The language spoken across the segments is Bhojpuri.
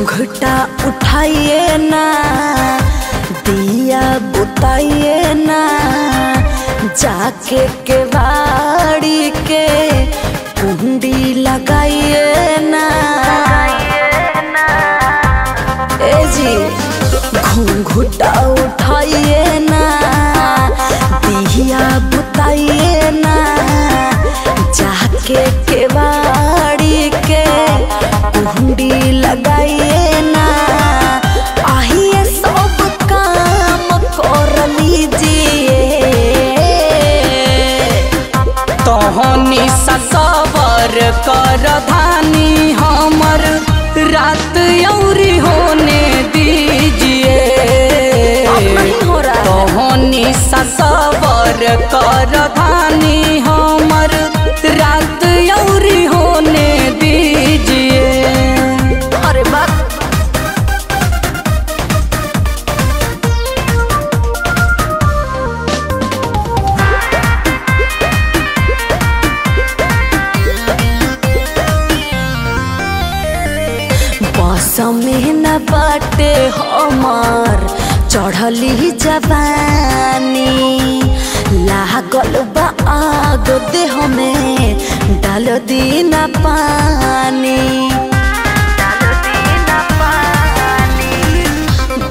घूंघटा उठाइए ना, दिया बुताइए ना, जाके केवाड़ी के कुंडी लगाइए ना। ए जी घूंघटा उठाइए ना, दिया बुताइए ना, जाके केवाड़ी के कुंडी लगाइए ना। आइए सब काम कर लीजिए, तोहनी सबर कर धानी हमर रात औरी होने दीजिए। तोहनी सबर कर धानी हमर रात औरी होने दीजिए। अरे बात बस में न बाटे हमार चढ़ली जवानी, लागल बा आग देह में डाल दीना पानी।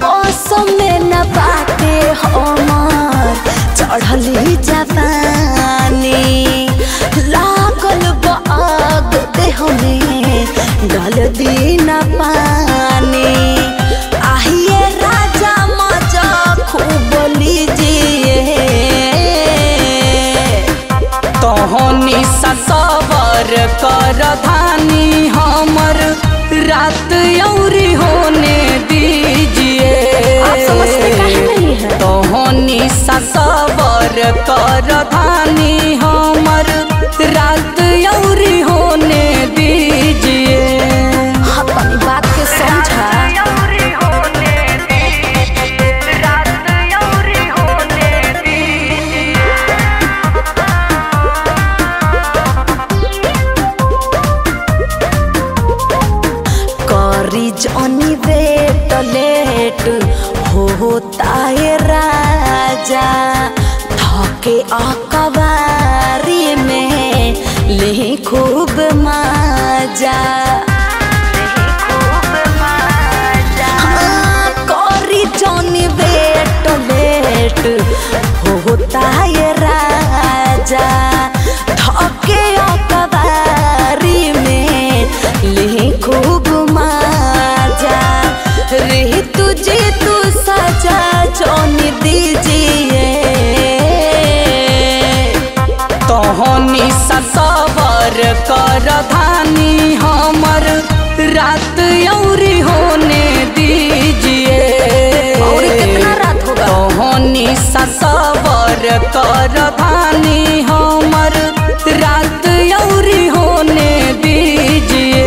बस में न बाटे हमार चढ़ली जवानी, लागल बा आग देह में डाल दीना पानी। आइए राजा मजा खूब लीजिए, तोहनी सबर कर धानी हमर रात औरी होने दीजिए। आप समझते काहे नहीं है? तोहनी सबर कर धानी हमर रात औरी होने दीजिए। हाँ तनी बात के समझा। करी जनी वेट लेट होता है राजा, थके अकबारी में ले खूब मजा। हाँ, करी जनी वेट लेट होता है राजा, थके अकबारी में ले खूब मजा। रे तुझे तू सजा जोनी दीजिए, तोहनी सबर कर धानी हमर रात औरी होने दीजिए। और कितना रात होगा? तोहनी सबर कर धानी हमर रात औरी होने दीजिए।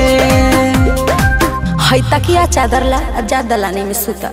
है तकिया चादर ला जा दलानी में सुता।